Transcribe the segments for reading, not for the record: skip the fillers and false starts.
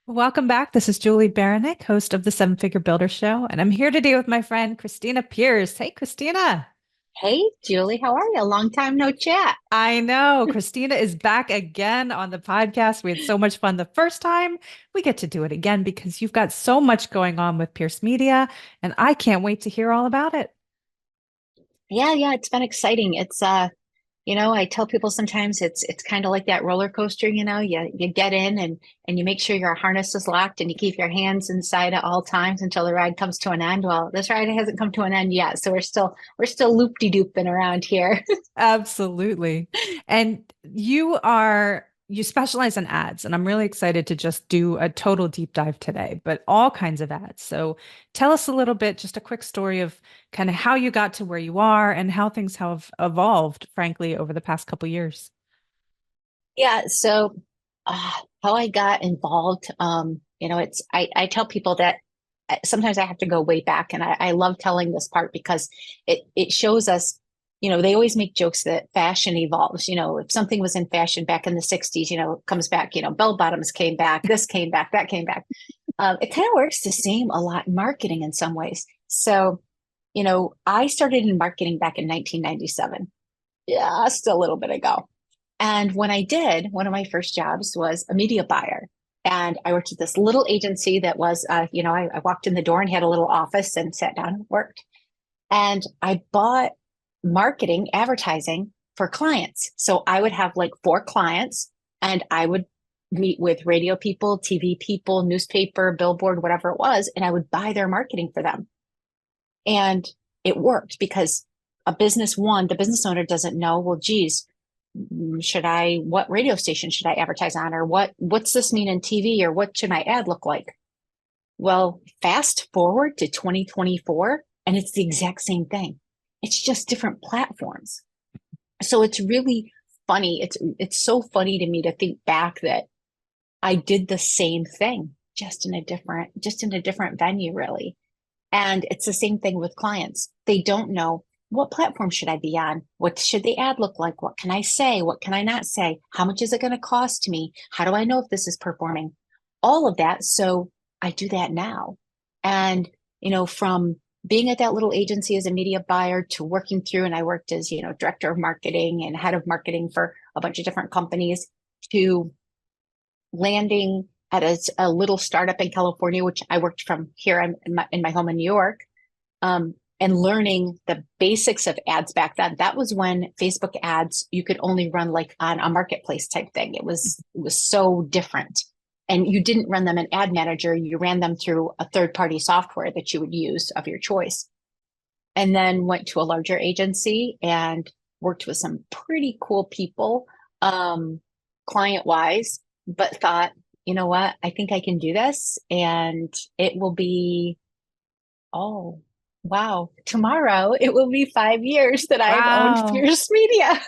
Welcome back. This is Julie Baranick, host of the Seven Figure Builder Show, and I'm here today with my friend Kristina Pierce. Hey, Kristina. Hey, Julie, how are you? Long time no chat. I know Kristina is back again on the podcast. We had so much fun the first time. We get to do it again because you've got so much going on with Pierce Media, and I can't wait to hear all about it. Yeah, it's been exciting. I tell people sometimes it's kind of like that roller coaster, you get in and you make sure your harness is locked and you keep your hands inside at all times until the ride comes to an end. Well, this ride hasn't come to an end yet, so we're still loop-de-dooping around here. Absolutely. And you specialize in ads, and I'm really excited to just do a total deep dive today, but all kinds of ads. So tell us a little bit, just a quick story of kind of how you got to where you are and how things have evolved, frankly, over the past couple years. Yeah, so how I got involved, I tell people that sometimes I have to go way back, and I love telling this part because it shows us, they always make jokes that fashion evolves. If something was in fashion back in the 60s, it comes back, bell bottoms came back, this came back, that came back. It kind of works the same a lot in marketing in some ways. So, I started in marketing back in 1997, just a little bit ago. And when I did, one of my first jobs was a media buyer. And I worked at this little agency that was, I walked in the door and had a little office and sat down and worked. And I bought marketing, advertising for clients. So I would have like four clients and I would meet with radio people, TV people, newspaper, billboard, whatever it was. And I would buy their marketing for them. And it worked because the business owner doesn't know, well, geez, what radio station should I advertise on? Or what's this mean in TV? Or what should my ad look like? Well, fast forward to 2024, and it's the exact same thing. It's just different platforms. So it's really funny. It's so funny to me to think back that I did the same thing, just in a different venue, really. And it's the same thing with clients. They don't know, what platform should I be on? What should the ad look like? What can I say? What can I not say? How much is it going to cost me? How do I know if this is performing? All of that. So I do that now. And, from being at that little agency as a media buyer to working through, and I worked as, director of marketing and head of marketing for a bunch of different companies, to landing at a little startup in California, which I worked from here in my home in New York, and learning the basics of ads back then. That was when Facebook ads, you could only run like on a marketplace type thing. It was so different. And you didn't run them in Ad Manager, you ran them through a third-party software that you would use of your choice. And then went to a larger agency and worked with some pretty cool people, client-wise, but thought, you know what, I think I can do this. And it will be, oh, wow, tomorrow it will be 5 years that I've owned Wow. Pierce Media.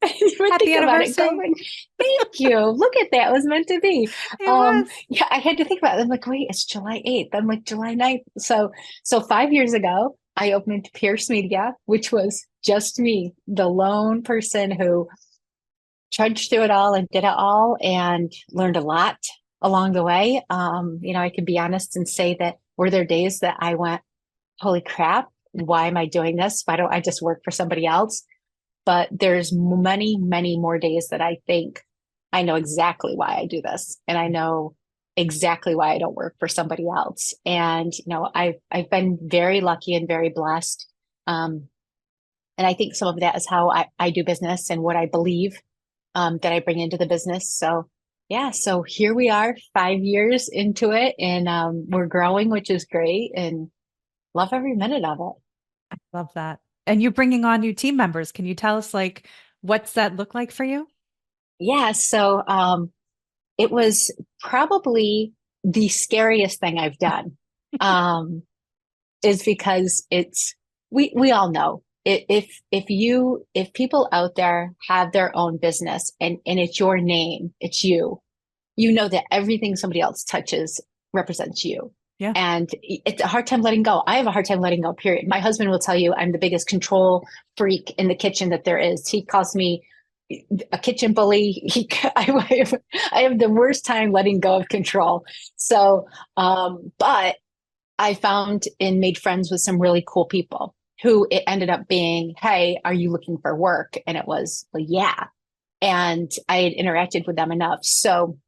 You would Happy think about it anniversary. going, thank you. Look at that. It was meant to be. It was. Yeah, I had to think about it. I'm like, wait, it's July 8th. I'm like, July 9th. So 5 years ago, I opened Pierce Media, which was just me, the lone person who trudged through it all and did it all and learned a lot along the way. I can be honest and say that were there days that I went, holy crap, why am I doing this? Why don't I just work for somebody else? But there's many, many more days that I think I know exactly why I do this. And I know exactly why I don't work for somebody else. And, I've been very lucky and very blessed. And I think some of that is how I do business and what I believe that I bring into the business. So yeah, so here we are 5 years into it and we're growing, which is great. And love every minute of it. Love that. And you're bringing on new team members. Can you tell us, like, what's that look like for you? Yeah, so it was probably the scariest thing I've done. Um, is because we all know if people out there have their own business and it's your name, it's you know that everything somebody else touches represents you. Yeah. And it's a hard time letting go. I have a hard time letting go, period. My husband will tell you I'm the biggest control freak in the kitchen that there is. He calls me a kitchen bully. I have the worst time letting go of control. So, but I found and made friends with some really cool people who it ended up being, hey, are you looking for work? And it was, well, yeah. And I had interacted with them enough. So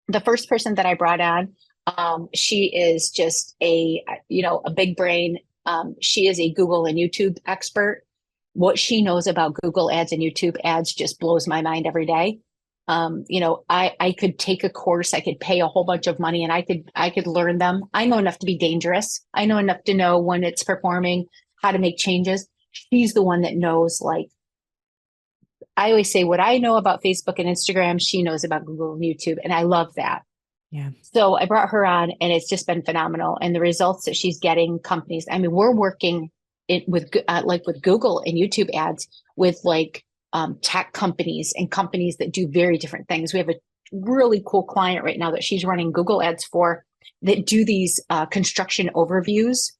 the first person that I brought on, she is just a big brain. She is a Google and YouTube expert. What she knows about Google ads and YouTube ads just blows my mind every day. I could take a course, I could pay a whole bunch of money and I could learn them. I know enough to be dangerous. I know enough to know when it's performing, how to make changes. She's the one that knows, like, I always say what I know about Facebook and Instagram, she knows about Google and YouTube. And I love that. Yeah. So I brought her on and it's just been phenomenal. And the results that she's getting companies, I mean, we're working with Google and YouTube ads with tech companies and companies that do very different things. We have a really cool client right now that she's running Google ads for that do these construction overviews.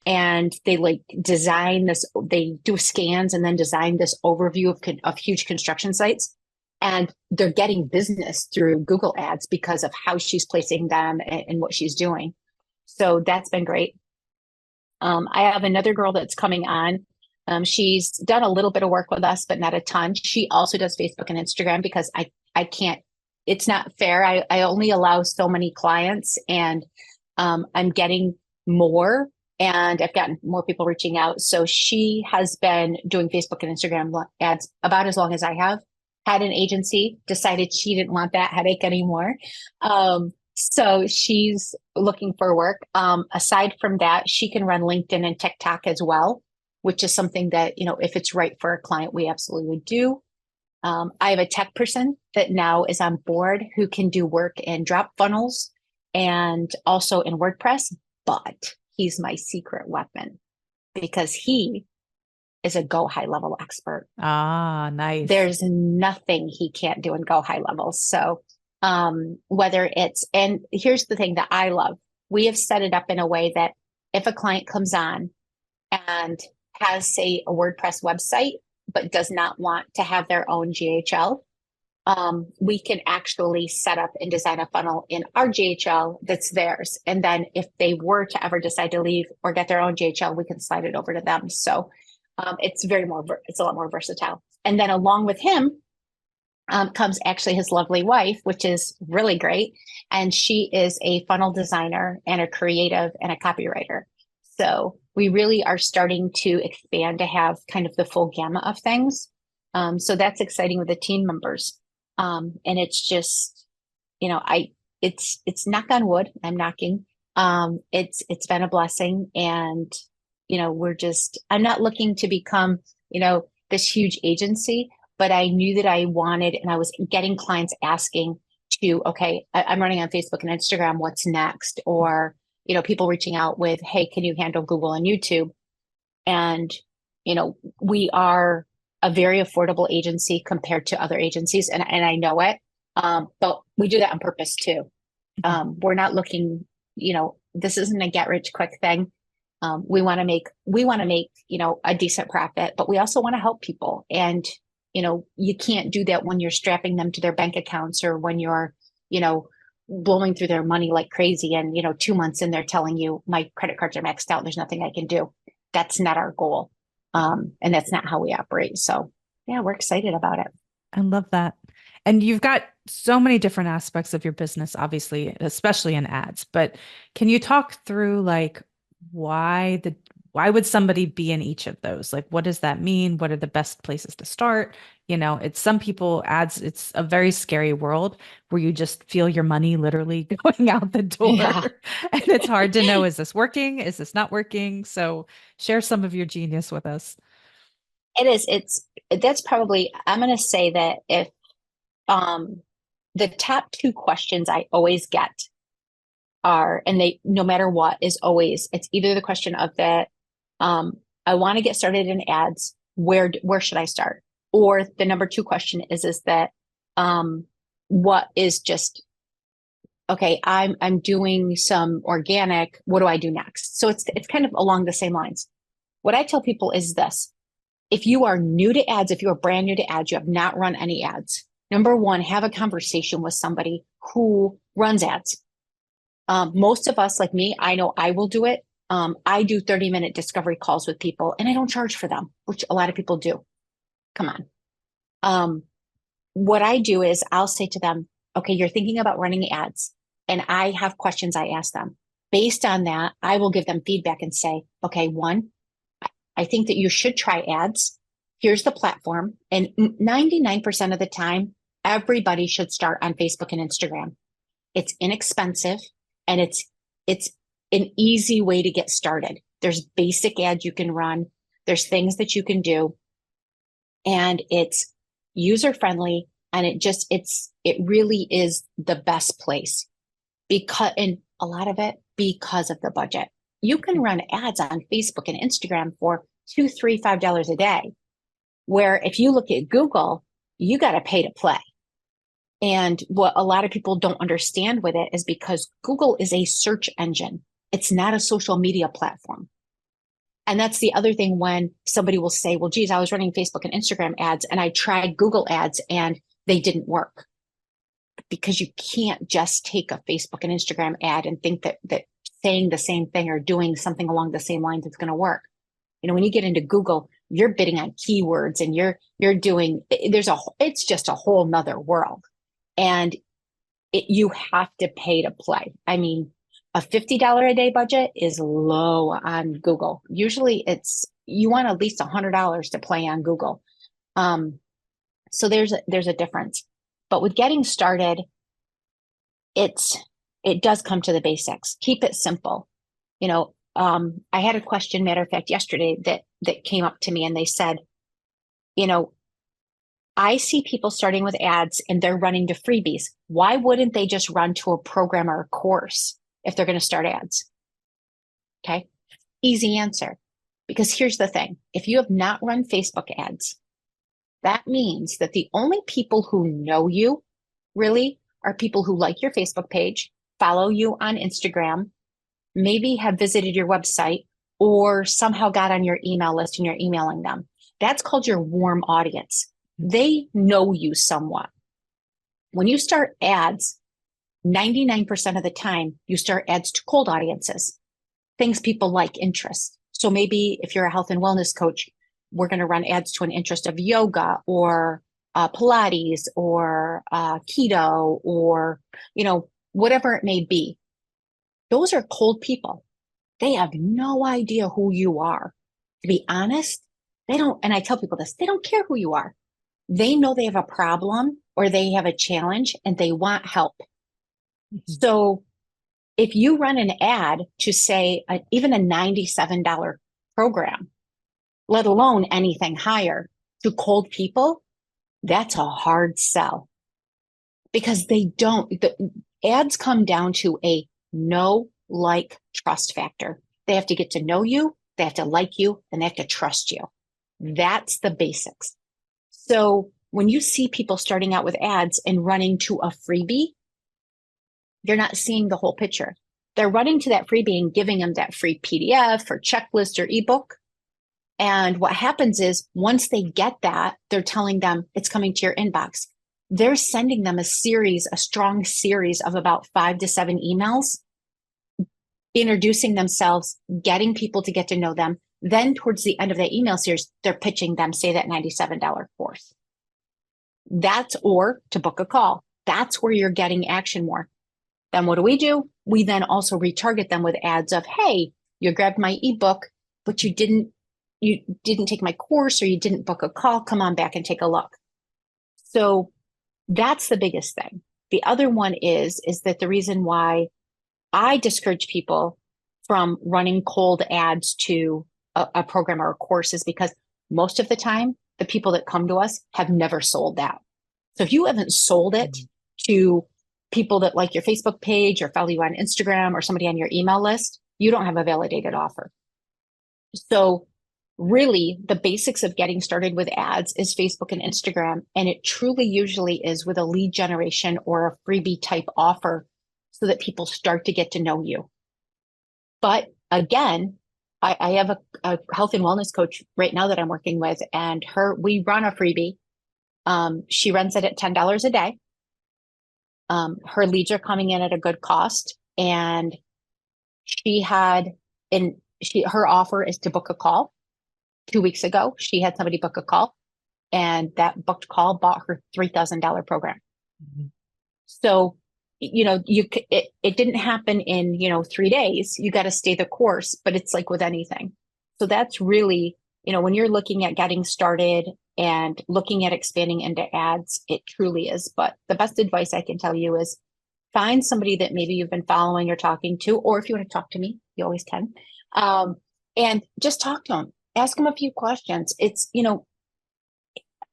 And they design this, they do scans and then design this overview of huge construction sites. And they're getting business through Google ads because of how she's placing them and what she's doing. So that's been great. I have another girl that's coming on. She's done a little bit of work with us, but not a ton. She also does Facebook and Instagram because I can't, it's not fair. I only allow so many clients and I'm getting more and I've gotten more people reaching out. So she has been doing Facebook and Instagram ads about as long as I have. Had an agency, decided she didn't want that headache anymore. So she's looking for work. Aside from that, she can run LinkedIn and TikTok as well, which is something that, if it's right for a client, we absolutely would do. I have a tech person that now is on board who can do work in drop funnels and also in WordPress, but he's my secret weapon because he is a Go High level expert. Ah, nice. There's nothing he can't do in Go High level. So whether it's, and here's the thing that I love, we have set it up in a way that if a client comes on and has, say, a WordPress website, but does not want to have their own GHL, we can actually set up and design a funnel in our GHL that's theirs. And then if they were to ever decide to leave or get their own GHL, we can slide it over to them. So it's a lot more versatile. And then along with him comes actually his lovely wife, which is really great. And she is a funnel designer and a creative and a copywriter. So we really are starting to expand to have kind of the full gamut of things. So that's exciting with the team members. And it's just, it's knock on wood. I'm knocking. It's been a blessing. And, I'm not looking to become, this huge agency, but I knew that I wanted, and I was getting clients asking okay, I'm running on Facebook and Instagram. What's next? Or, people reaching out with, hey, can you handle Google and YouTube? And, we are a very affordable agency compared to other agencies. And I know it. But we do that on purpose too. We're not looking, this isn't a get rich quick thing. We want to make, a decent profit, but we also want to help people. And, you can't do that when you're strapping them to their bank accounts or when you're, blowing through their money like crazy. And, 2 months in, they're telling you my credit cards are maxed out. There's nothing I can do. That's not our goal. And that's not how we operate. So yeah, we're excited about it. I love that. And you've got so many different aspects of your business, obviously, especially in ads, but can you talk through why would somebody be in each of those? Like, what does that mean? What are the best places to start? It's some people ads, it's a very scary world where you just feel your money literally going out the door. Yeah, And it's hard to know, is this working? Is this not working? So share some of your genius with us. it is. That's probably, I'm going to say that if, the top two questions I always get are, and they, no matter what, is always, it's either the question of that, I want to get started in ads. Where should I start? Or the number two question is that, what is just, okay, I'm doing some organic. What do I do next? So it's kind of along the same lines. What I tell people is this: if you are new to ads, if you are brand new to ads, you have not run any ads. Number one, have a conversation with somebody who runs ads. Most of us, like me, I know I will do it. I do 30-minute discovery calls with people and I don't charge for them, which a lot of people do. Come on. What I do is I'll say to them, okay, you're thinking about running ads, and I have questions I ask them. Based on that, I will give them feedback and say, okay, one, I think that you should try ads. Here's the platform. And 99% of the time, everybody should start on Facebook and Instagram. It's inexpensive and it's an easy way to get started. There's basic ads you can run. There's things that you can do. And it's user friendly. And it really is the best place and a lot of it because of the budget. You can run ads on Facebook and Instagram for $2, $3, $5 a day. Where if you look at Google, you got to pay to play. And what a lot of people don't understand with it is because Google is a search engine. It's not a social media platform. And that's the other thing when somebody will say, well, geez, I was running Facebook and Instagram ads and I tried Google ads and they didn't work. Because you can't just take a Facebook and Instagram ad and think that saying the same thing or doing something along the same lines is going to work. You know, when you get into Google, you're bidding on keywords and you're doing, it's just a whole nother world. And you have to pay to play. I mean, a $50 a day budget is low on Google. Usually you want at least $100 to play on Google. So there's a difference. But with getting started, it does come to the basics. Keep it simple. You know, I had a question, matter of fact, yesterday that came up to me and they said, you know, I see people starting with ads and they're running to freebies. Why wouldn't they just run to a program or a course if they're going to start ads? Okay. Easy answer. Because here's the thing. If you have not run Facebook ads, that means that the only people who know you really are people who like your Facebook page, follow you on Instagram, maybe have visited your website, or somehow got on your email list and you're emailing them. That's called your warm audience. They know you somewhat. When you start ads, 99% of the time, you start ads to cold audiences, things people like, interest. So maybe if you're a health and wellness coach, we're going to run ads to an interest of yoga or Pilates or keto or, you know, whatever it may be. Those are cold people. They have no idea who you are. To be honest, they don't, and I tell people this, they don't care who you are. They know they have a problem or they have a challenge and they want help. Mm-hmm. So if you run an ad to say even a $97 program, let alone anything higher, to cold people, that's a hard sell because the ads come down to a know, like, trust factor. They have to get to know you, they have to like you, and they have to trust you. That's the basics. So when you see people starting out with ads and running to a freebie, you're not seeing the whole picture. They're running to that freebie and giving them that free PDF or checklist or ebook. And what happens is once they get that, they're telling them it's coming to your inbox. They're sending them a strong series of about 5 to 7 emails, introducing themselves, getting people to get to know them. Then towards the end of that email series, they're pitching them, say, that $97 course. Or to book a call. That's where you're getting action more. Then what do? We then also retarget them with ads of, hey, you grabbed my ebook, but you didn't take my course or you didn't book a call. Come on back and take a look. So that's the biggest thing. The other one is that the reason why I discourage people from running cold ads to a program or a course is because most of the time, the people that come to us have never sold that. So if you haven't sold it to people that like your Facebook page or follow you on Instagram or somebody on your email list, you don't have a validated offer. So really, the basics of getting started with ads is Facebook and Instagram. And it truly usually is with a lead generation or a freebie type offer so that people start to get to know you. But again, I have a health and wellness coach right now that I'm working with, and we run a freebie. She runs it at $10 a day. Her leads are coming in at a good cost, and she had her offer is to book a call. 2 weeks ago, she had somebody book a call, and that booked call bought her $3,000 program. Mhm. So, it didn't happen in, 3 days. You got to stay the course, but it's like with anything. So that's really, when you're looking at getting started and looking at expanding into ads, it truly is. But the best advice I can tell you is find somebody that maybe you've been following or talking to, or if you want to talk to me, you always can. Um, and just talk to them, ask them a few questions.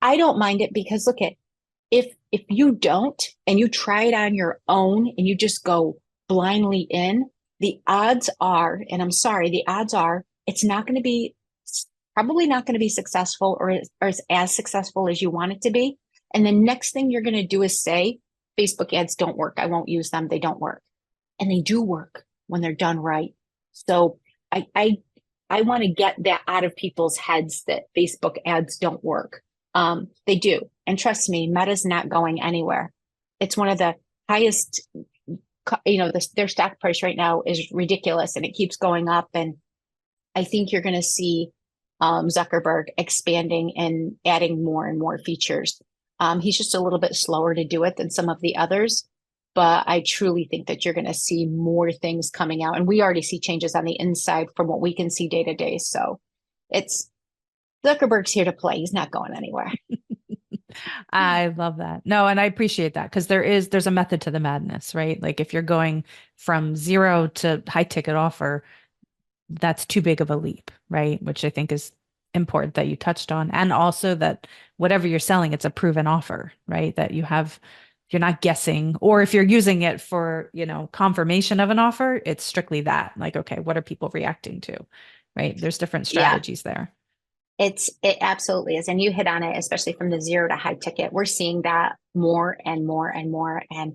I don't mind it because look at if you don't and you try it on your own and you just go blindly in, the odds are, and I'm sorry, the odds are it's not going to be probably not going to be successful or as successful as you want it to be. And the next thing you're going to do is say, Facebook ads don't work. I won't use them. They don't work. And they do work when they're done right. So I want to get that out of people's heads that Facebook ads don't work. They do. And trust me, Meta's not going anywhere. It's one of the highest, their stock price right now is ridiculous and it keeps going up. And I think you're going to see Zuckerberg expanding and adding more and more features. He's just a little bit slower to do it than some of the others. But I truly think that you're going to see more things coming out. And we already see changes on the inside from what we can see day to day. So it's Zuckerberg's here to play. He's not going anywhere. I love that. No, and I appreciate that because there's a method to the madness, right? Like if you're going from zero to high ticket offer, that's too big of a leap, right? Which I think is important that you touched on. And also that whatever you're selling, it's a proven offer, right? That you're not guessing, or if you're using it for, confirmation of an offer, it's strictly that. Like, okay, what are people reacting to? Right? There's different Yeah, strategies there. it absolutely is. And you hit on it, especially from the zero to high ticket. We're seeing that more and more and more. And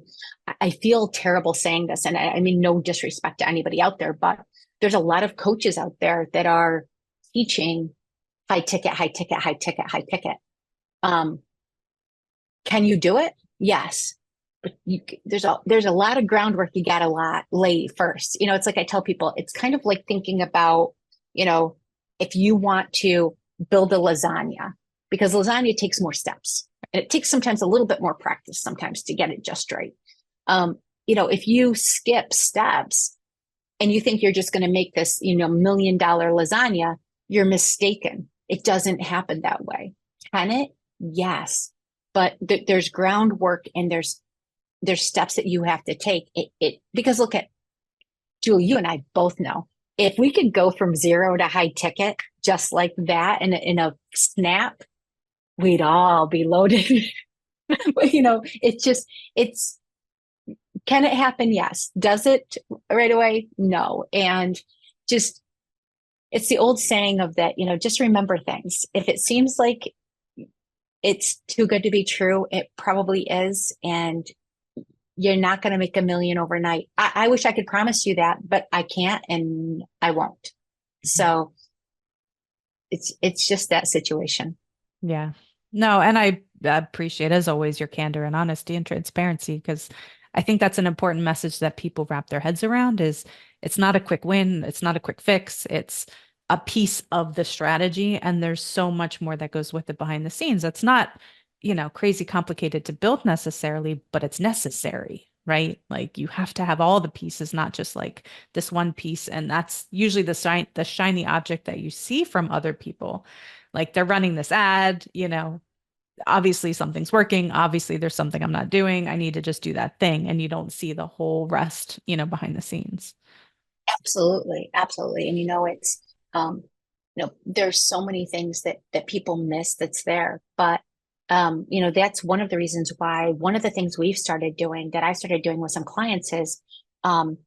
I feel terrible saying this. And I mean, no disrespect to anybody out there, but there's a lot of coaches out there that are teaching high ticket, high ticket, high ticket, high ticket. Um, can you do it? Yes. But there's a lot of groundwork you got to lay first. It's like I tell people, it's kind of like thinking about, you know, if you want to build a lasagna, because lasagna takes more steps and it takes sometimes a little bit more practice sometimes to get it just right. If you skip steps and you think you're just going to make this, $1 million lasagna, you're mistaken. It doesn't happen that way. Can it? Yes. But there's groundwork and there's steps that you have to take. Because look at Julie, you and I both know if we could go from zero to high ticket just like that in a snap, we'd all be loaded. But, it's can it happen? Yes. Does it right away? No. And just it's the old saying of that, just remember things. If it seems like it's too good to be true, it probably is. And you're not going to make a million overnight. I wish I could promise you that, but I can't and I won't. So it's just that situation. Yeah. No, and I appreciate, as always, your candor and honesty and transparency because I think that's an important message that people wrap their heads around is it's not a quick win, it's not a quick fix, it's a piece of the strategy and there's so much more that goes with it behind the scenes. That's not, crazy complicated to build necessarily, but it's necessary, right? Like you have to have all the pieces, not just like this one piece. And that's usually the shiny object that you see from other people. Like they're running this ad, obviously something's working. Obviously there's something I'm not doing. I need to just do that thing. And you don't see the whole rest, behind the scenes. Absolutely, absolutely. And it's there's so many things that people miss that's there. But that's one of the reasons why one of the things we've started doing that I started doing with some clients is um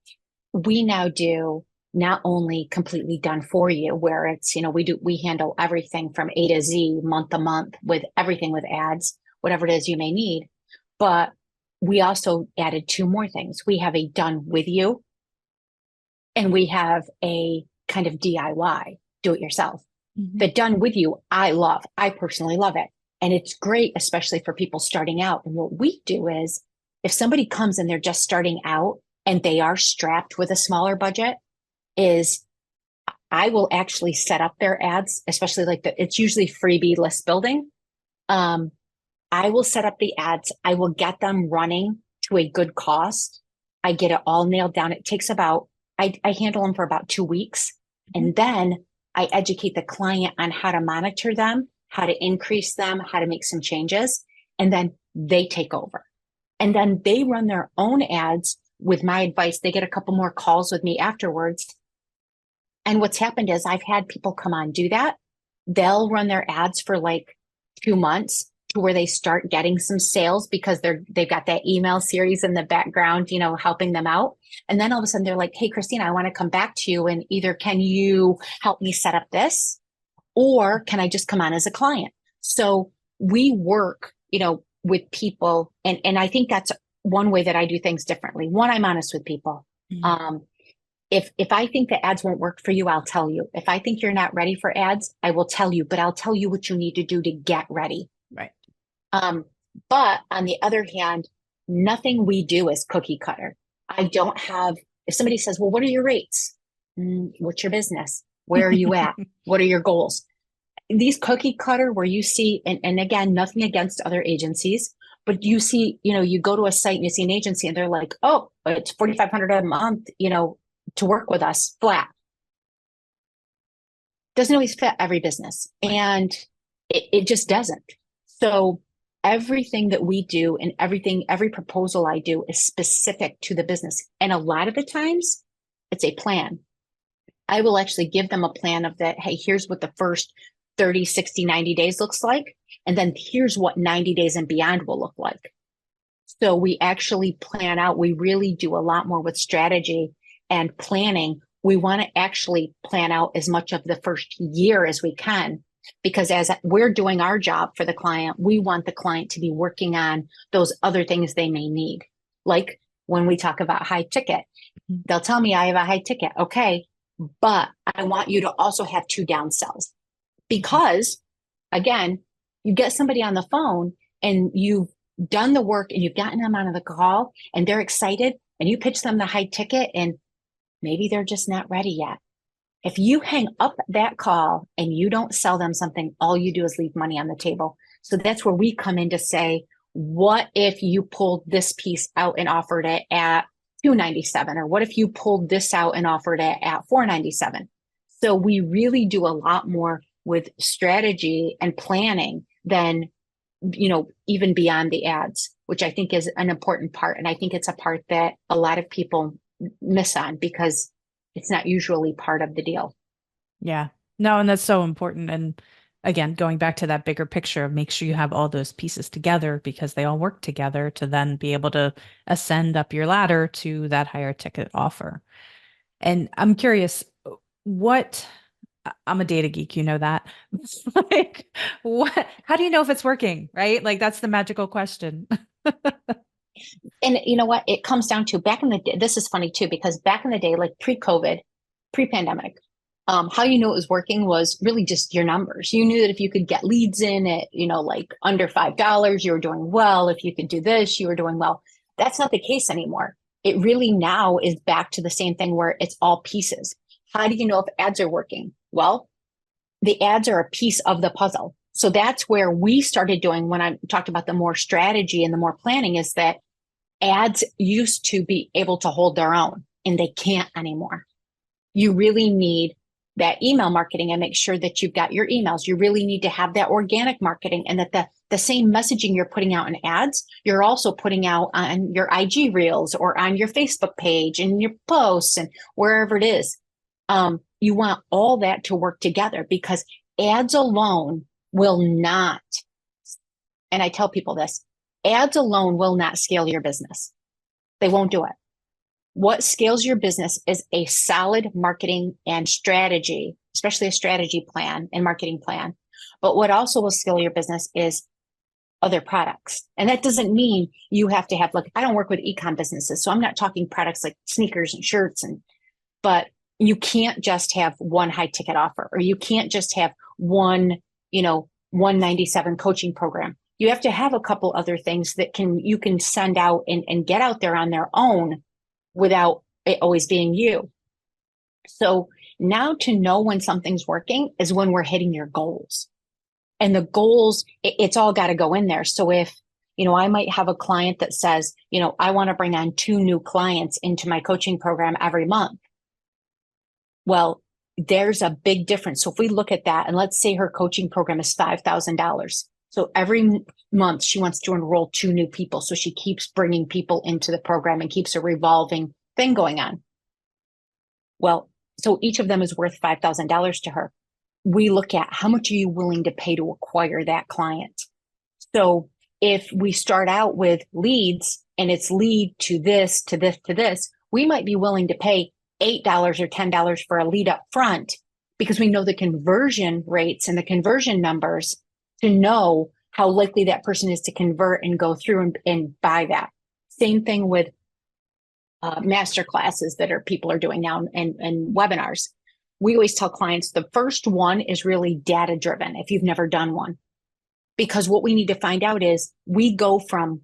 we now do not only completely done for you where it's we handle everything from A to Z month to month with everything with ads whatever it is you may need, but we also added two more things. We have a done with you and we have a kind of DIY, do it yourself. Mhm. The done with you, I love. I personally love it. And it's great, especially for people starting out. And what we do is if somebody comes and they're just starting out and they are strapped with a smaller budget, is I will actually set up their ads, especially like it's usually freebie list building. Um, I will set up the ads. I will get them running to a good cost. I get it all nailed down. It takes I handle them for about 2 weeks. Mhm. And then I educate the client on how to monitor them, how to increase them, how to make some changes. And then they take over. And then they run their own ads with my advice. They get a couple more calls with me afterwards. And what's happened is I've had people come on, do that. They'll run their ads for like 2 months to where they start getting some sales because they've got that email series in the background, helping them out. And then all of a sudden they're like, hey, Kristina, I want to come back to you and either can you help me set up this or can I just come on as a client? So we work, with people. And I think that's one way that I do things differently. One, I'm honest with people. Mhm. Um, if I think the ads won't work for you, I'll tell you. If I think you're not ready for ads, I will tell you, but I'll tell you what you need to do to get ready. Right. Um, but on the other hand, nothing we do is cookie cutter. I don't have, if somebody says, well, what are your rates? What's your business? Where are you at? What are your goals? These cookie cutter where you see, and again, nothing against other agencies, but you see, you go to a site and you see an agency and they're like, oh, it's 4,500 a month, to work with us flat. Doesn't always fit every business. Right. And it just doesn't. So everything that we do and every proposal I do is specific to the business. And a lot of the times it's a plan. I will actually give them a plan of that. Hey, here's what the first 30, 60, 90 days looks like. And then here's what 90 days and beyond will look like. So we actually plan out, we really do a lot more with strategy and planning. We want to actually plan out as much of the first year as we can, because as we're doing our job for the client, we want the client to be working on those other things they may need. Like when we talk about high ticket, Mhm. they'll tell me I have a high ticket. Okay. But I want you to also have 2 downsells because again, you get somebody on the phone and you've done the work and you've gotten them on the call and they're excited and you pitch them the high ticket and maybe they're just not ready yet. If you hang up that call and you don't sell them something, all you do is leave money on the table. So that's where we come in to say, what if you pulled this piece out and offered it at $297? Or what if you pulled this out and offered it at $497? So we really do a lot more with strategy and planning than, even beyond the ads, which I think is an important part. And I think it's a part that a lot of people miss on because it's not usually part of the deal. Yeah. No, and that's so important. And again, going back to that bigger picture of make sure you have all those pieces together because they all work together to then be able to ascend up your ladder to that higher ticket offer. And I'm curious, what I'm a data geek, you know that. Like, how do you know if it's working, right? Like that's the magical question. And you know what? It comes down to back in the day. This is funny too, because back in the day, like pre-COVID, pre-pandemic, how you knew it was working was really just your numbers. You knew that if you could get leads in at, like under $5, you were doing well. If you could do this, you were doing well. That's not the case anymore. It really now is back to the same thing where it's all pieces. How do you know if ads are working? Well, the ads are a piece of the puzzle. So that's where we started doing when I talked about the more strategy and the more planning is that ads used to be able to hold their own and they can't anymore. You really need that email marketing and make sure that you've got your emails. You really need to have that organic marketing and that the same messaging you're putting out in ads, you're also putting out on your IG reels or on your Facebook page and your posts and wherever it is. You want all that to work together because ads alone will not, and I tell people this, ads alone will not scale your business. They won't do it. What scales your business is a solid marketing and strategy, especially a strategy plan and marketing plan. But what also will scale your business is other products. And that doesn't mean you have to have, like, I don't work with e-com businesses. So I'm not talking products like sneakers and shirts but you can't just have one high ticket offer, or you can't just have one, 197 coaching program. You have to have a couple other things that you can send out and get out there on their own without it always being you. So now to know when something's working is when we're hitting your goals. And the goals, it's all got to go in there. So if, I might have a client that says, I want to bring on 2 new clients into my coaching program every month. Well, there's a big difference. So if we look at that, and let's say her coaching program is $5,000. So every month she wants to enroll 2 new people. So she keeps bringing people into the program and keeps a revolving thing going on. Well, so each of them is worth $5,000 to her. We look at how much are you willing to pay to acquire that client? So if we start out with leads and it's lead to this, to this, to this, we might be willing to pay $8 or $10 for a lead up front because we know the conversion rates and the conversion numbers to know how likely that person is to convert and go through and buy that. Same thing with master classes that people are doing now and webinars. We always tell clients the first one is really data driven if you've never done one, because what we need to find out is we go from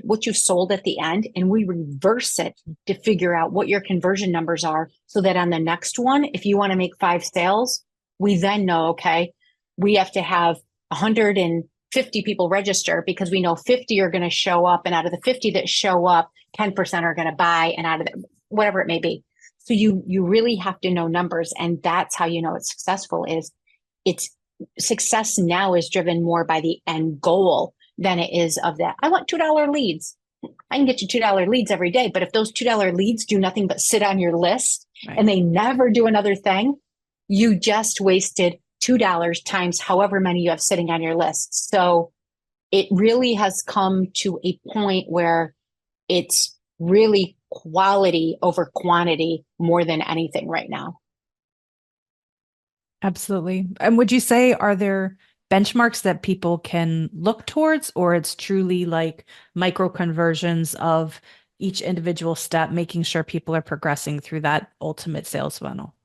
what you sold at the end, and we reverse it to figure out what your conversion numbers are, so that on the next one, if you want to make 5 sales, we then know, okay, we have to have 150 people register because we know 50 are going to show up, and out of the 50 that show up, 10% are going to buy, and out of whatever it may be. So you really have to know numbers, and that's how you know it's successful. It's success now is driven more by the end goal than it is of that. I want $2 leads. I can get you $2 leads every day, but if those $2 leads do nothing but sit on your list, right, and they never do another thing, you just wasted $2 times however many you have sitting on your list. So it really has come to a point where it's really quality over quantity more than anything right now. Absolutely. And would you say, are there benchmarks that people can look towards, or it's truly like micro conversions of each individual step, making sure people are progressing through that ultimate sales funnel?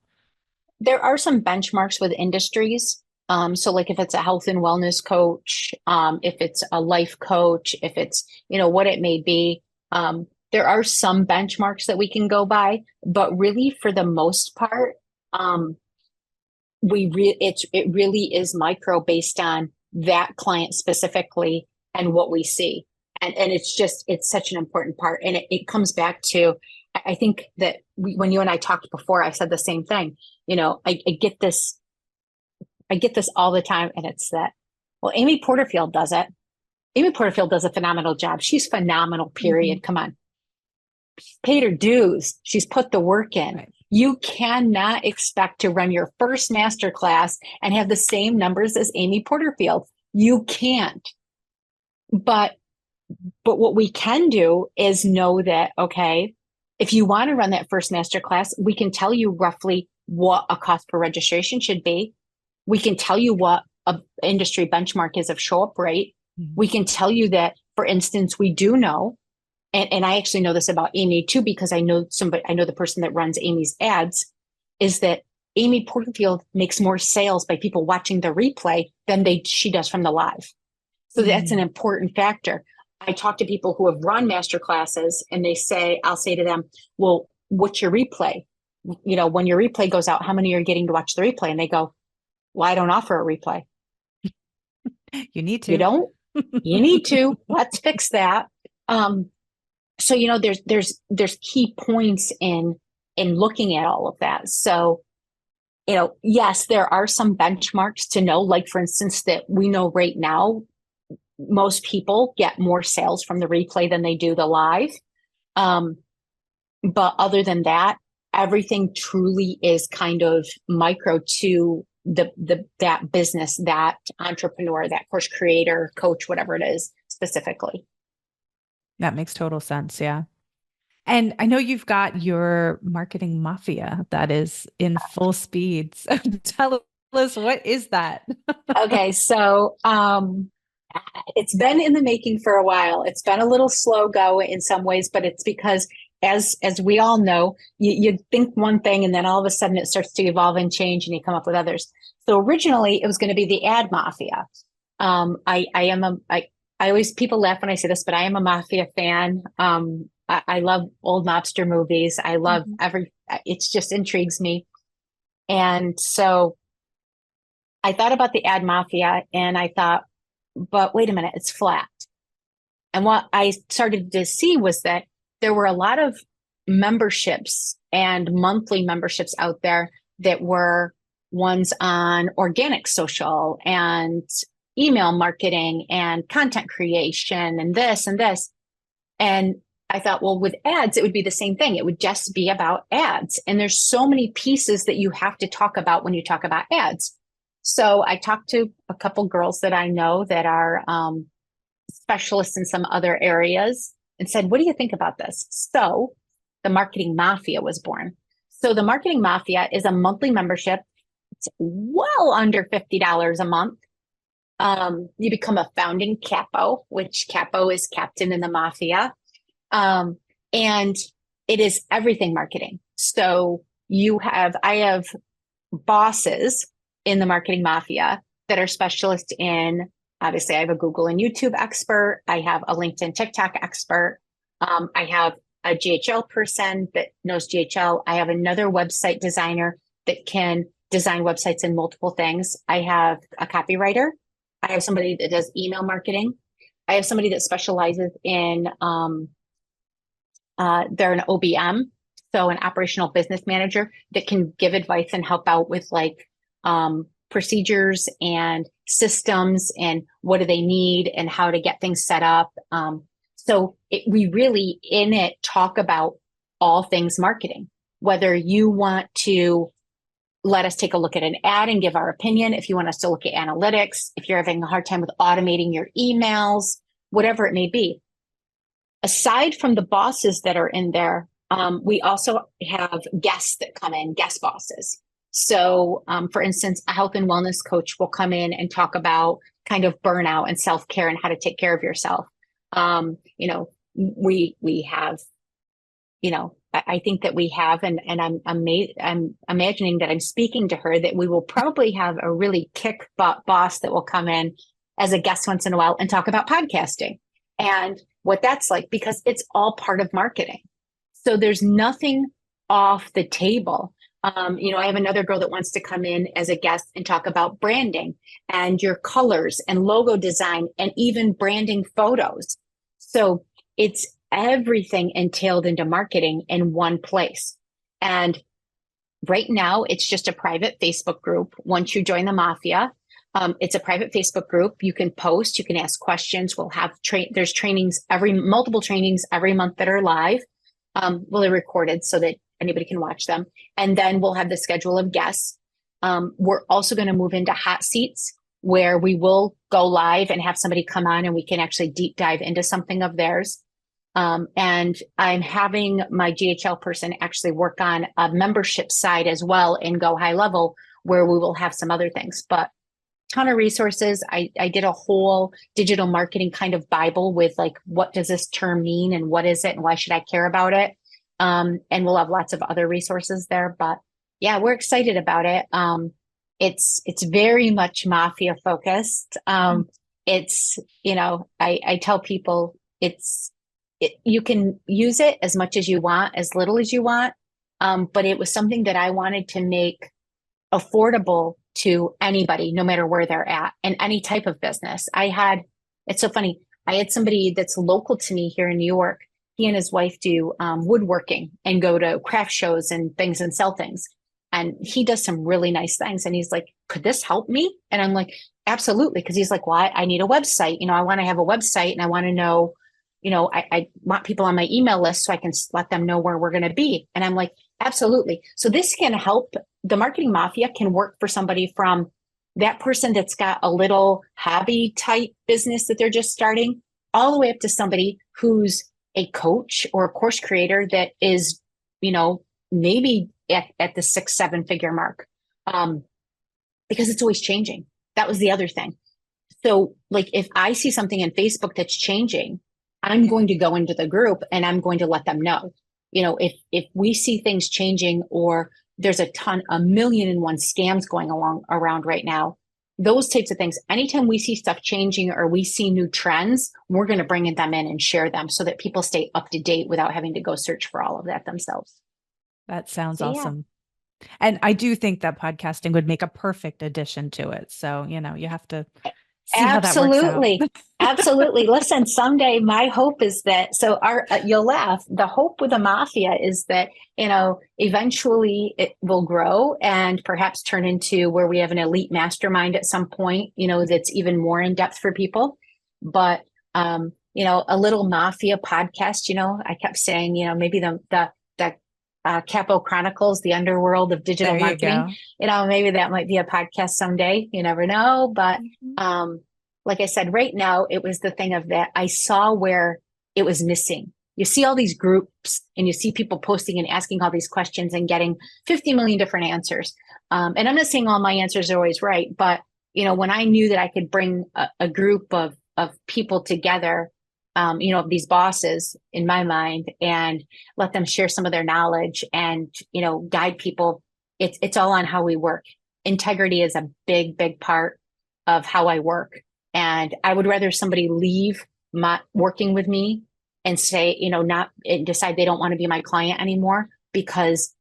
There are some benchmarks with industries. So like if it's a health and wellness coach, if it's a life coach, if it's, what it may be, there are some benchmarks that we can go by, but really for the most part, it really is micro based on that client specifically and what we see. And it's such an important part. And it comes back to, I think that when you and I talked before, I said the same thing. I get this all the time. And it's that, well, Amy Porterfield does it. Amy Porterfield does a phenomenal job. She's phenomenal, period. Mm-hmm. Come on. She's paid her dues. She's put the work in. Right. You cannot expect to run your first masterclass and have the same numbers as Amy Porterfield. You can't. But what we can do is know that, okay, if you want to run that first masterclass, we can tell you roughly what a cost per registration should be. We can tell you what an industry benchmark is of show up rate. Mm-hmm. We can tell you that, for instance, we do know, and I actually know this about Amy too, because I know the person that runs Amy's ads, is that Amy Porterfield makes more sales by people watching the replay than she does from the live. So mm-hmm. That's an important factor. I talk to people who have run master classes, and I'll say to them, well, what's your replay? When your replay goes out, how many are getting to watch the replay? And they go, well, I don't offer a replay. You need to. You don't? You need to. Let's fix that. So, there's key points in looking at all of that. So, yes, there are some benchmarks to know, like, for instance, that we know right now, most people get more sales from the replay than they do the live. But other than that, everything truly is kind of micro to that business, that entrepreneur, that course creator, coach, whatever it is specifically. That makes total sense. Yeah. And I know you've got your marketing mafia that is in full speed. So tell us, what is that? Okay. So, it's been in the making for a while. It's been a little slow go in some ways, but it's because as we all know, you think one thing and then all of a sudden it starts to evolve and change and you come up with others. So originally it was going to be the ad mafia. I always, people laugh when I say this, but I am a mafia fan. I love old mobster movies. I love Mhm. it just intrigues me. And so I thought about the ad mafia and I thought, but wait a minute, it's flat. And what I started to see was that there were a lot of memberships and monthly memberships out there that were ones on organic social and email marketing and content creation and this and this. And I thought, well, with ads, it would be the same thing. It would just be about ads. And there's so many pieces that you have to talk about when you talk about ads. So I talked to a couple girls that I know that are specialists in some other areas and said, what do you think about this? So the Marketing Mafia was born. So the Marketing Mafia is a monthly membership. It's well under $50 a month. You become a founding capo, which capo is captain in the mafia. And it is everything marketing. So I have bosses in the Marketing Mafia that are specialists in, obviously I have a Google and YouTube expert. I have a LinkedIn TikTok expert. I have a GHL person that knows GHL. I have another website designer that can design websites in multiple things. I have a copywriter. I have somebody that does email marketing. I have somebody that specializes in, they're an OBM, so an operational business manager that can give advice and help out with like procedures and systems and what do they need and how to get things set up. We really in it talk about all things marketing, whether you want to let us take a look at an ad and give our opinion, if you want us to look at analytics, if you're having a hard time with automating your emails, whatever it may be. Aside from the bosses that are in there, we also have guests that come in, guest bosses. So, for instance, a health and wellness coach will come in and talk about kind of burnout and self-care and how to take care of yourself. We have, I think that we have, and I'm imagining that I'm speaking to her, that we will probably have a really kick butt boss that will come in as a guest once in a while and talk about podcasting and what that's like, because it's all part of marketing. So there's nothing off the table. I have another girl that wants to come in as a guest and talk about branding and your colors and logo design and even branding photos. So it's everything entailed into marketing in one place. And right now, it's just a private Facebook group. Once you join the Mafia, it's a private Facebook group. You can post, you can ask questions. We'll have there's trainings multiple trainings every month that are live. They're recorded so that anybody can watch them. And then we'll have the schedule of guests. We're also going to move into hot seats where we will go live and have somebody come on and we can actually deep dive into something of theirs. And I'm having my GHL person actually work on a membership side as well and go high level where we will have some other things, but ton of resources. I did a whole digital marketing kind of Bible with like, what does this term mean and what is it and why should I care about it? And we'll have lots of other resources there, but yeah, we're excited about it. It's very much mafia focused. I tell people you can use it as much as you want, as little as you want. But it was something that I wanted to make affordable to anybody, no matter where they're at and any type of business. It's so funny. I had somebody that's local to me here in New York. He and his wife do woodworking and go to craft shows and things and sell things. And he does some really nice things. And he's like, could this help me? And I'm like, absolutely. Because he's like, well, I need a website. I want to have a website and I want to know, I want people on my email list so I can let them know where we're going to be. And I'm like, absolutely. So this can help. The Marketing Mafia can work for somebody from that person that's got a little hobby type business that they're just starting, all the way up to somebody who's a coach or a course creator that is, maybe at the 6-7 figure mark, because it's always changing. That was the other thing. So like, if I see something in Facebook that's changing, I'm going to go into the group and I'm going to let them know. if we see things changing, or there's a million and one scams going along around right now, those types of things, anytime we see stuff changing or we see new trends, we're going to bring them in and share them so that people stay up to date without having to go search for all of that themselves. That sounds So yeah. awesome. And I do think that podcasting would make a perfect addition to it. So, you have to see how that works out. Absolutely. Absolutely. Listen, someday my hope is that, so you'll laugh. The hope with the mafia is that, eventually it will grow and perhaps turn into where we have an elite mastermind at some point, that's even more in depth for people. But, a little mafia podcast, I kept saying, maybe the Capo Chronicles, the underworld of digital There you marketing. go. Maybe that might be a podcast someday. You never know. But like I said, right now, it was the thing of that I saw where it was missing. You see all these groups and you see people posting and asking all these questions and getting 50 million different answers. And I'm not saying all my answers are always right, but when I knew that I could bring a group of people together, these bosses in my mind, and let them share some of their knowledge and, guide people. It's all on how we work. Integrity is a big, big part of how I work. And I would rather somebody leave working with me and say, not and decide they don't want to be my client anymore because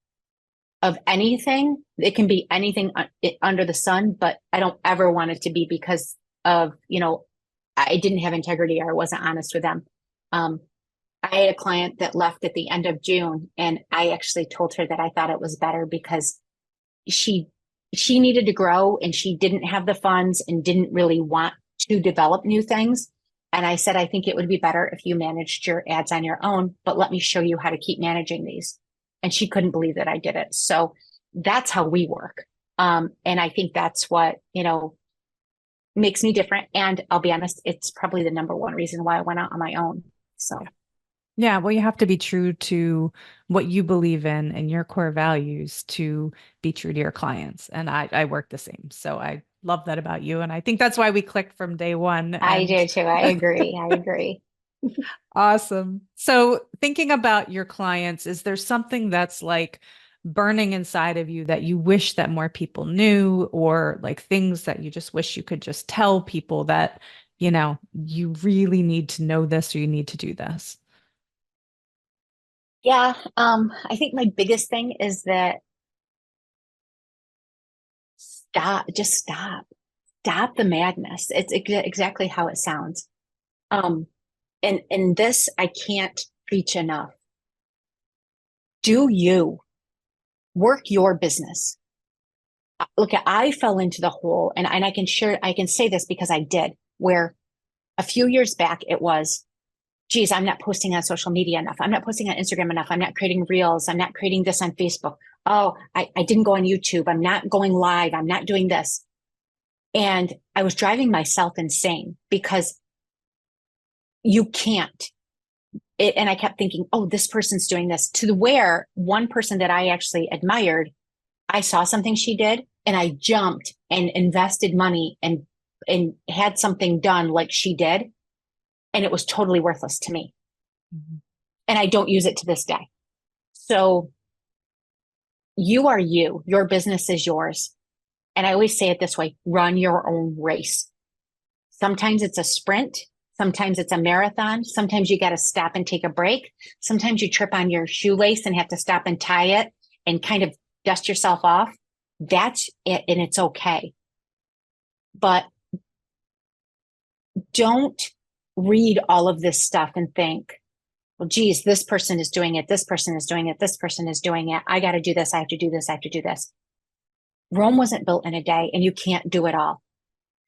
of anything. It can be anything under the sun, but I don't ever want it to be because of, I didn't have integrity or I wasn't honest with them. I had a client that left at the end of June, and I actually told her that I thought it was better because she needed to grow and she didn't have the funds and didn't really want to develop new things. And I said, I think it would be better if you managed your ads on your own, but let me show you how to keep managing these. And she couldn't believe that I did it. So that's how we work. And I think that's what, makes me different. And I'll be honest, it's probably the number one reason why I went out on my own. So Yeah, well, you have to be true to what you believe in and your core values to be true to your clients. And I work the same. So I love that about you. And I think that's why we clicked from day one. I And do too. I agree. I agree. awesome. So thinking about your clients, is there something that's like burning inside of you that you wish that more people knew, or like things that you just wish you could just tell people that, you really need to know this or you need to do this? Yeah. I think my biggest thing is that stop the madness. It's exactly how it sounds. And this, I can't preach enough. Do you work your business? Look, I fell into the hole, and I can say this because I did, where a few years back it was, geez, I'm not posting on social media enough. I'm not posting on Instagram enough. I'm not creating reels. I'm not creating this on Facebook. Oh, I didn't go on YouTube. I'm not going live. I'm not doing this. And I was driving myself insane because you can't. And I kept thinking, oh, this person's doing this, to where one person that I actually admired, I saw something she did and I jumped and invested money and had something done like she did. And it was totally worthless to me. Mm-hmm. And I don't use it to this day. So you are you, your business is yours. And I always say it this way, run your own race. Sometimes it's a sprint. Sometimes it's a marathon. Sometimes you got to stop and take a break. Sometimes you trip on your shoelace and have to stop and tie it and kind of dust yourself off. That's it. And it's okay. But don't read all of this stuff and think, well, geez, this person is doing it. This person is doing it. This person is doing it. I got to do this. I have to do this. I have to do this. Rome wasn't built in a day, and you can't do it all,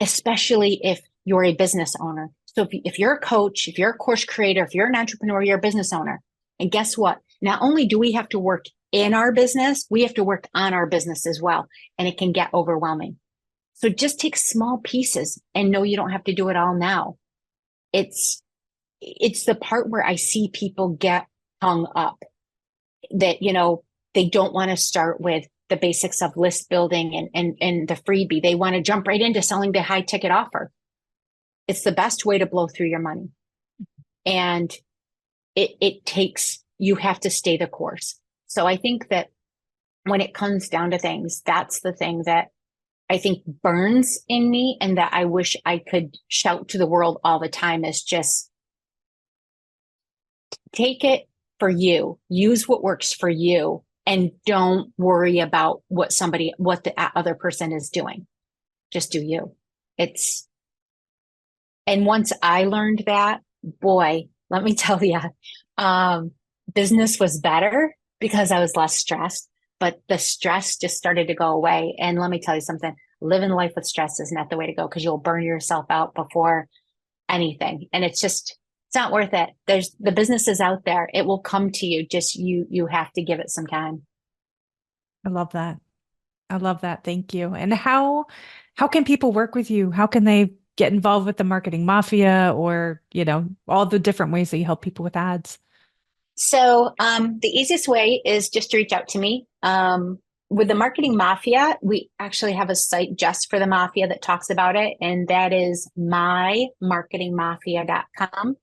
especially if you're a business owner. So if you're a coach, if you're a course creator, if you're an entrepreneur, you're a business owner. And guess what? Not only do we have to work in our business, we have to work on our business as well. And it can get overwhelming. So just take small pieces and know you don't have to do it all now. It's the part where I see people get hung up that, they don't want to start with the basics of list building and the freebie. They want to jump right into selling the high ticket offer. It's the best way to blow through your money. And it takes you have to stay the course. So I think that when it comes down to things, that's the thing that I think burns in me and that I wish I could shout to the world all the time is just take it for you, use what works for you, and don't worry about what the other person is doing. Just do you. It's, and once I learned that, boy, let me tell you, business was better because I was less stressed, but the stress just started to go away. And let me tell you something, living life with stress is not the way to go because you'll burn yourself out before anything. And it's not worth it. The business is out there. It will come to you. Just you have to give it some time. I love that. I love that. Thank you. And how can people work with you? How can they get involved with the marketing mafia or, all the different ways that you help people with ads? So the easiest way is just to reach out to me. With the marketing mafia, we actually have a site just for the mafia that talks about it, and that is mymarketingmafia.com.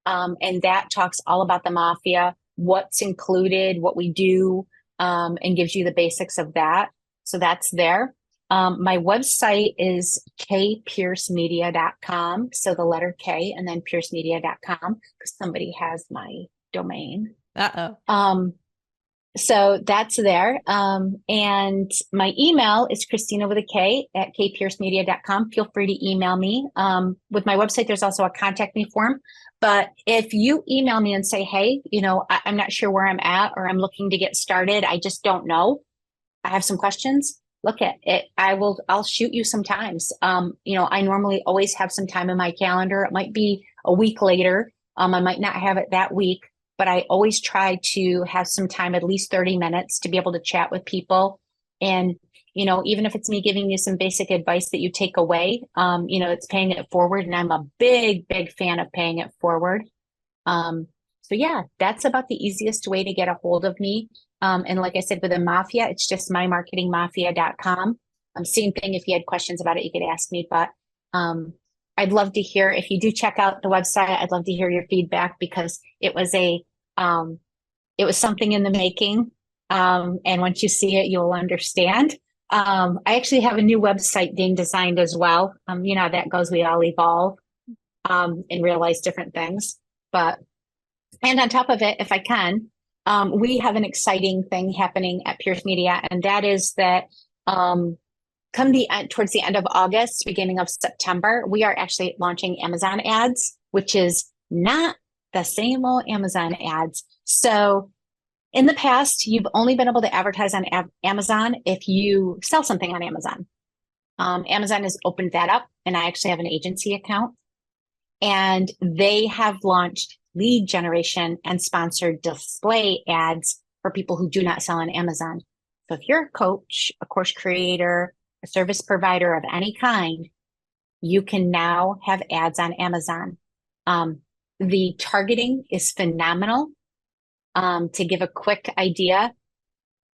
And that talks all about the mafia, what's included, what we do, and gives you the basics of that. So that's there. My website is kpiercemedia.com. So the letter K and then piercemedia.com because somebody has my domain. Uh-oh. So that's there. And my email is Kristina with a K at kpiercemedia.com. Feel free to email me. With my website, there's also a contact me form. But if you email me and say, hey, I'm not sure where I'm at or I'm looking to get started, I just don't know. I have some questions. Look at it. I'll shoot you some times. I normally always have some time in my calendar. It might be a week later. I might not have it that week, but I always try to have some time, at least 30 minutes to be able to chat with people. And, even if it's me giving you some basic advice that you take away, it's paying it forward. And I'm a big, big fan of paying it forward. So yeah, that's about the easiest way to get a hold of me. And like I said, with the mafia, it's just mymarketingmafia.com. Same thing. If you had questions about it, you could ask me, but, I'd love to hear if you do check out the website. I'd love to hear your feedback because it was something in the making. And once you see it, you'll understand. I actually have a new website being designed as well. How that goes, we all evolve, and realize different things, and on top of it, if I can, we have an exciting thing happening at Pierce Media, and that is that towards the end of August, beginning of September, we are actually launching Amazon ads, which is not the same old Amazon ads. So in the past, you've only been able to advertise on Amazon if you sell something on Amazon. Amazon has opened that up, and I actually have an agency account, and they have launched lead generation and sponsored display ads for people who do not sell on Amazon. So if you're a coach, a course creator, a service provider of any kind, you can now have ads on Amazon. The targeting is phenomenal. To give a quick idea,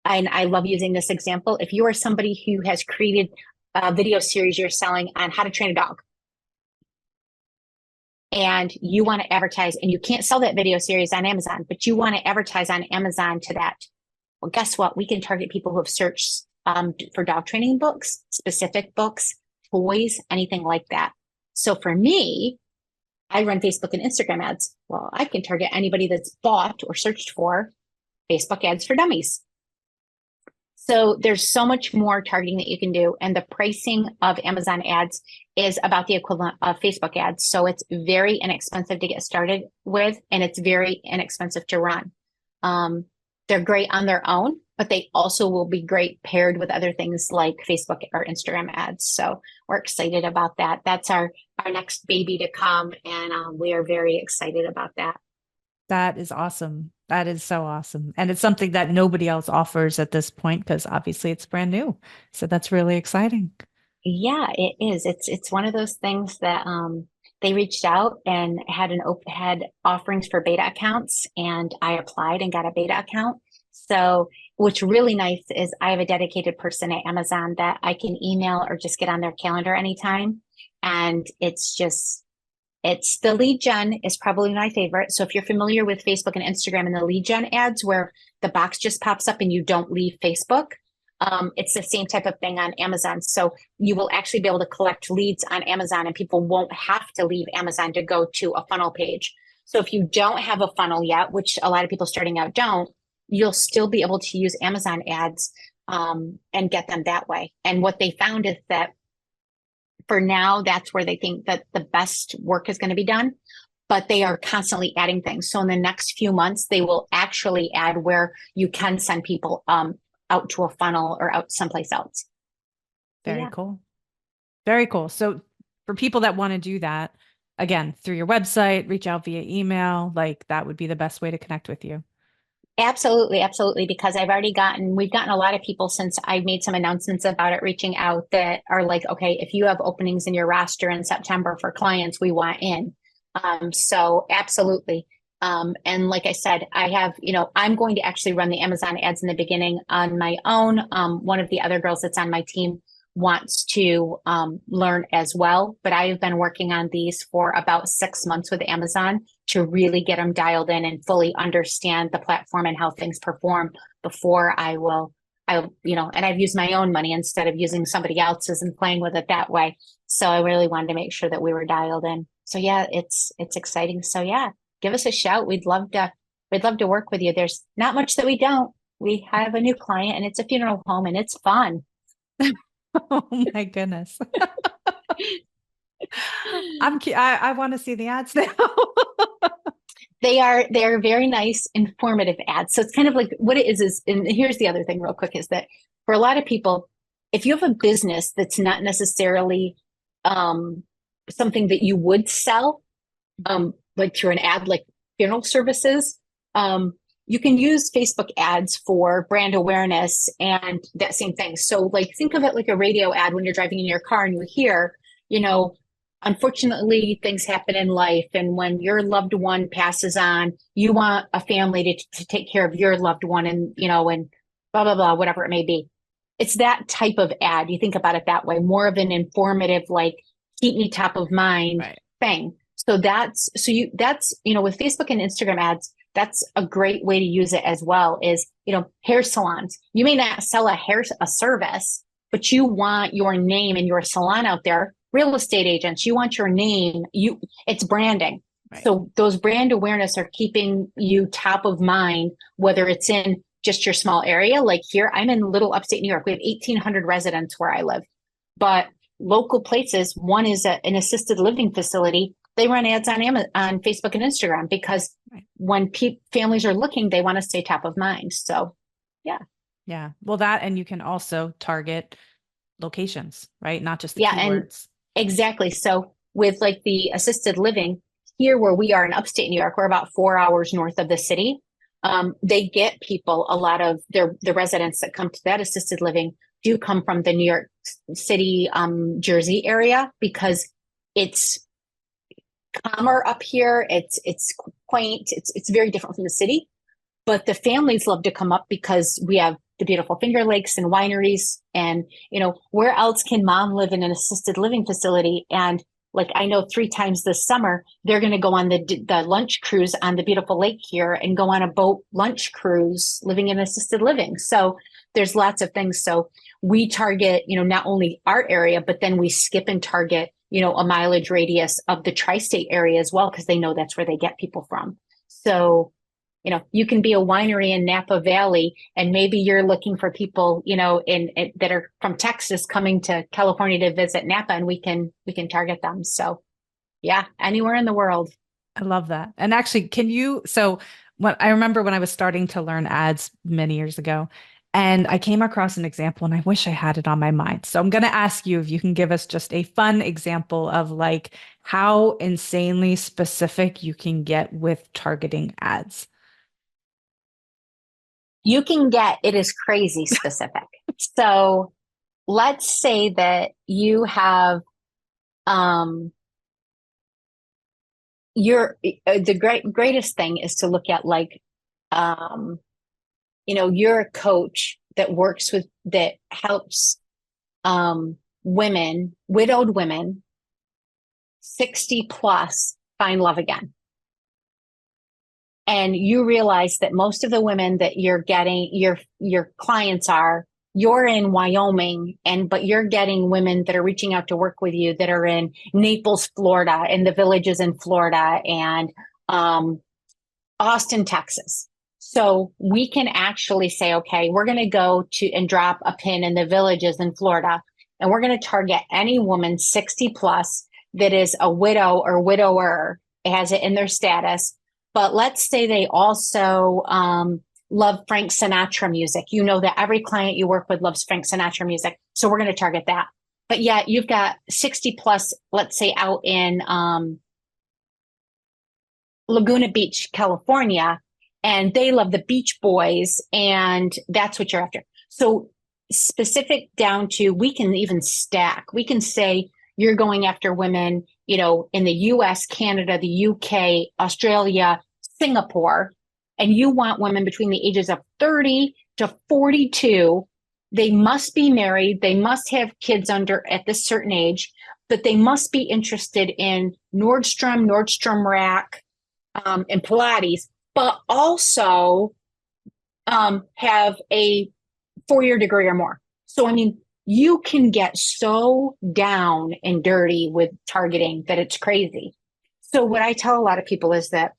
and I love using this example, if you are somebody who has created a video series you're selling on how to train a dog, and you want to advertise, and you can't sell that video series on Amazon, but you want to advertise on Amazon to that. Well, guess what? We can target people who have searched for dog training books, specific books, toys, anything like that. So for me, I run Facebook and Instagram ads. Well, I can target anybody that's bought or searched for Facebook ads for dummies. So there's so much more targeting that you can do. And the pricing of Amazon ads is about the equivalent of Facebook ads. So it's very inexpensive to get started with, and it's very inexpensive to run. They're great on their own, but they also will be great paired with other things like Facebook or Instagram ads. So we're excited about that. That's our next baby to come. And we are very excited about that. That is awesome. That is so awesome. And it's something that nobody else offers at this point because obviously it's brand new. So that's really exciting. Yeah, it is. It's one of those things that they reached out and had offerings for beta accounts, and I applied and got a beta account. So what's really nice is I have a dedicated person at Amazon that I can email or just get on their calendar anytime. And it's It's the lead gen is probably my favorite. So if you're familiar with Facebook and Instagram and the lead gen ads where the box just pops up and you don't leave Facebook, it's the same type of thing on Amazon. So you will actually be able to collect leads on Amazon and people won't have to leave Amazon to go to a funnel page. So if you don't have a funnel yet, which a lot of people starting out don't, you'll still be able to use Amazon ads and get them that way. And what they found is that for now, that's where they think that the best work is going to be done, but they are constantly adding things. So in the next few months, they will actually add where you can send people out to a funnel or out someplace else. Very cool. Very cool. So for people that want to do that, again, through your website, reach out via email, like that would be the best way to connect with you. Absolutely, absolutely. Because we've gotten a lot of people since I made some announcements about it, reaching out that are like, okay, if you have openings in your roster in September for clients, we want in. So absolutely. And like I said, I'm going to actually run the Amazon ads in the beginning on my own. One of the other girls that's on my team wants to learn as well, but I have been working on these for about 6 months with Amazon to really get them dialed in and fully understand the platform and how things perform before and I've used my own money instead of using somebody else's and playing with it that way. So I really wanted to make sure that we were dialed in. So yeah, it's exciting. So yeah, give us a shout. We'd love to work with you. There's not much that we don't. We have a new client and it's a funeral home and it's fun. Oh my goodness. I want to see the ads now. They're very nice, informative ads. So it's kind of like what it is, and here's the other thing real quick is that for a lot of people, if you have a business that's not necessarily something that you would sell, like through an ad, like funeral services, you can use Facebook ads for brand awareness and that same thing. So like, think of it like a radio ad when you're driving in your car and you hear, unfortunately things happen in life. And when your loved one passes on, you want a family to take care of your loved one and blah, blah, blah, whatever it may be. It's that type of ad. You think about it that way, more of an informative, like keep me top of mind thing. So that's with Facebook and Instagram ads, that's a great way to use it as well is, hair salons. You may not sell a service, but you want your name and your salon out there. Real estate agents, you want your name, it's branding. Right. So those brand awareness are keeping you top of mind, whether it's in just your small area. Like here, I'm in little upstate New York. We have 1,800 residents where I live, but local places, one is an assisted living facility. They run ads on Facebook and Instagram because when families are looking, they want to stay top of mind. So, yeah. Yeah. Well, and you can also target locations, right? Not just the keywords. Exactly. So with like the assisted living here where we are in upstate New York, we're about 4 hours north of the city. They get people, a lot of the residents that come to that assisted living do come from the New York City, Jersey area because it's calmer up here. It's quaint. It's very different from the city, but the families love to come up because we have the beautiful Finger Lakes and wineries. And, where else can mom live in an assisted living facility? And like, I know 3 times this summer, they're going to go on the lunch cruise on the beautiful lake here and go on a boat lunch cruise living in assisted living. So there's lots of things. So we target, not only our area, but then we skip and target, a mileage radius of the tri-state area as well, because they know that's where they get people from. So, you can be a winery in Napa Valley, and maybe you're looking for people, that are from Texas coming to California to visit Napa, and we can target them. So, yeah, anywhere in the world. I love that. And actually, I remember when I was starting to learn ads many years ago, and I came across an example, and I wish I had it on my mind. So I'm going to ask you if you can give us just a fun example of like how insanely specific you can get with targeting ads. It is crazy specific. So let's say that you have, the greatest thing is to look at like, you're a coach that helps, widowed women 60 plus find love again. And you realize that most of the women that you're getting, your clients are, you're in Wyoming, but you're getting women that are reaching out to work with you that are in Naples, Florida, and the villages in Florida, and Austin, Texas. So we can actually say, okay, we're going to go to and drop a pin in the villages in Florida, and we're going to target any woman 60 plus that is a widow or widower, has it in their status. But let's say they also love Frank Sinatra music. You know that every client you work with loves Frank Sinatra music. So we're going to target that. But yet you've got 60 plus, let's say out in Laguna Beach, California, and they love the Beach Boys, and that's what you're after. So specific down to, we can even stack. We can say you're going after women, you know, in the US, Canada, the UK, Australia, Singapore, and you want women between the ages of 30 to 42. They must be married. They must have kids under at this certain age, but they must be interested in Nordstrom Rack, and Pilates, but also have a 4-year degree or more. So, I mean, you can get so down and dirty with targeting that it's crazy. So what I tell a lot of people is that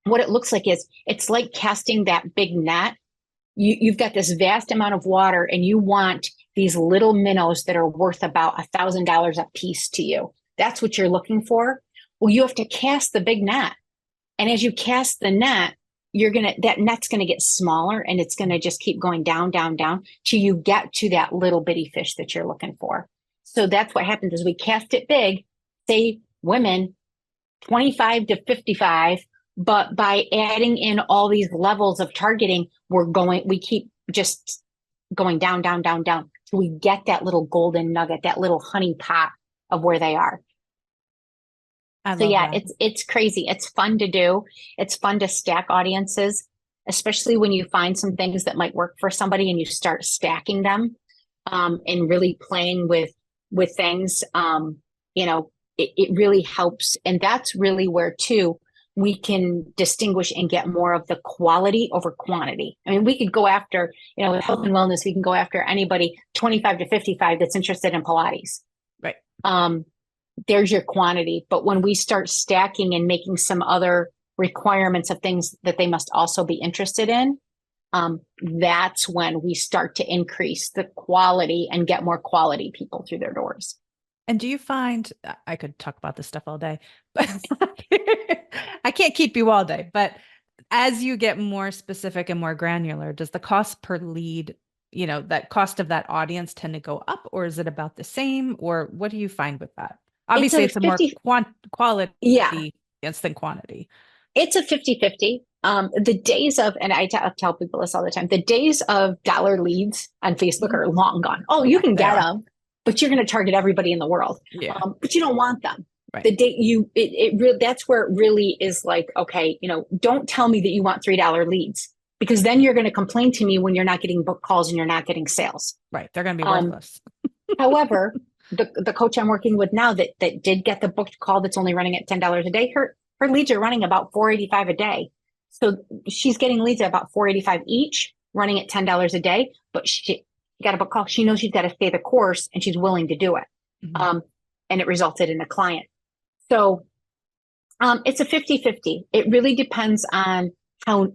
what it looks like is, it's like casting that big net. You've got this vast amount of water, and you want these little minnows that are worth about $1,000 a piece to you. That's what you're looking for. Well, you have to cast the big net. And as you cast the net, that net's going to get smaller, and it's going to just keep going down, down, down till you get to that little bitty fish that you're looking for. So that's what happens is we cast it big, say women 25 to 55, but by adding in all these levels of targeting, we keep just going down, down, down, down till we get that little golden nugget, that little honey pot of where they are. So yeah, that. it's crazy. It's fun to do. It's fun to stack audiences, especially when you find some things that might work for somebody and you start stacking them, and really playing with things. You know, it really helps. And that's really where too, we can distinguish and get more of the quality over quantity. I mean, we could go after, you know, with health and wellness, we can go after anybody 25 to 55 that's interested in Pilates. Right. There's your quantity. But when we start stacking and making some other requirements of things that they must also be interested in, that's when we start to increase the quality and get more quality people through their doors. And do you find, I could talk about this stuff all day, but I can't keep you all day, but as you get more specific and more granular, does the cost per lead, you know, that cost of that audience tend to go up, or is it about the same? Or what do you find with that? Obviously, it's a more quality than quantity. It's a 50-50. The days of, and I tell people this all the time, the days of dollar leads on Facebook are long gone. Oh, you can get them, but you're going to target everybody in the world. Yeah. But you don't want them. Right. The day that's where it really is like, okay, you know, don't tell me that you want $3 leads, because then you're going to complain to me when you're not getting book calls and you're not getting sales. Right. They're going to be worthless. However, the coach I'm working with now that did get the booked call that's only running at $10 a day, her leads are running about $485 a day. So she's getting leads at about $485 each, running at $10 a day, but she got a book call. She knows she's got to stay the course, and she's willing to do it. Mm-hmm. And it resulted in a client. So it's a 50-50. It really depends on how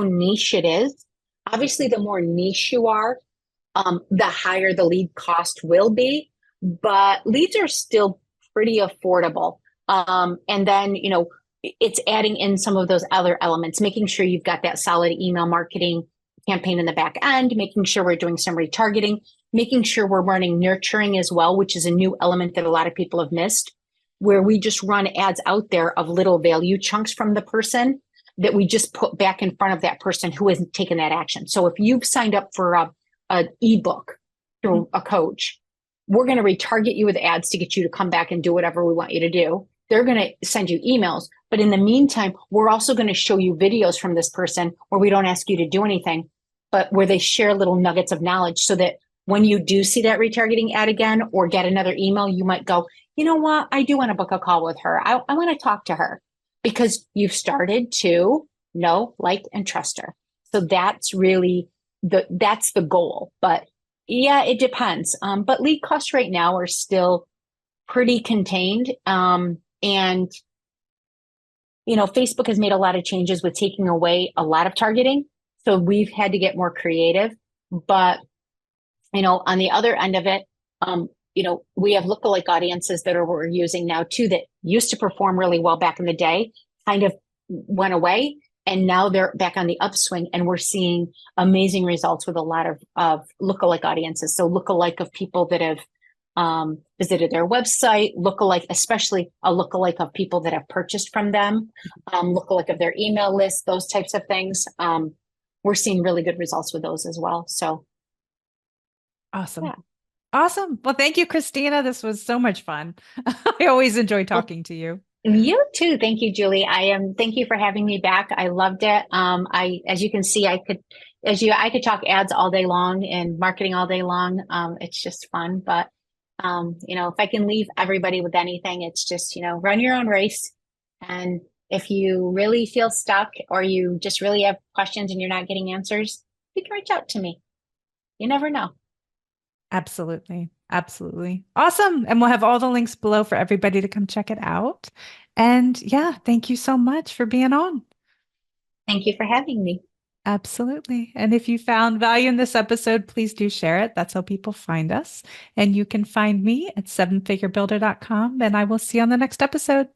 niche it is. Obviously, the more niche you are, the higher the lead cost will be, but leads are still pretty affordable. And then, you know, it's adding in some of those other elements, making sure you've got that solid email marketing campaign in the back end, making sure we're doing some retargeting, making sure we're running nurturing as well, which is a new element that a lot of people have missed, where we just run ads out there of little value chunks from the person that we just put back in front of that person who hasn't taken that action. So if you've signed up for an ebook through a coach, we're going to retarget you with ads to get you to come back and do whatever we want you to do. They're going to send you emails. But in the meantime, we're also going to show you videos from this person where we don't ask you to do anything, but where they share little nuggets of knowledge so that when you do see that retargeting ad again or get another email, you might go, you know what? I do want to book a call with her. I want to talk to her because you've started to know, like, and trust her. So that's really that's the goal. But yeah, it depends. But lead costs right now are still pretty contained. And Facebook has made a lot of changes with taking away a lot of targeting. So we've had to get more creative. But on the other end of it, we have lookalike audiences that we're using now too that used to perform really well back in the day, kind of went away, and now they're back on the upswing, and we're seeing amazing results with a lot of lookalike audiences. So lookalike of people that have visited their website, lookalike, especially a lookalike of people that have purchased from them, lookalike of their email list, those types of things. We're seeing really good results with those as well. So Awesome. yeah. Awesome. Well, thank you, Kristina. This was so much fun. I always enjoy Well, talking to you. you too. Thank you, Julie. Thank you for having me back. I loved it. As you can see, I could talk ads all day long and marketing all day long. It's just fun. But, if I can leave everybody with anything, it's just, run your own race. And if you really feel stuck or you just really have questions and you're not getting answers, you can reach out to me. You never know. Absolutely. Absolutely. Awesome. And we'll have all the links below for everybody to come check it out. And yeah, thank you so much for being on. Thank you for having me. Absolutely. And if you found value in this episode, please do share it. That's how people find us. And you can find me at sevenfigurebuilder.com. And I will see you on the next episode.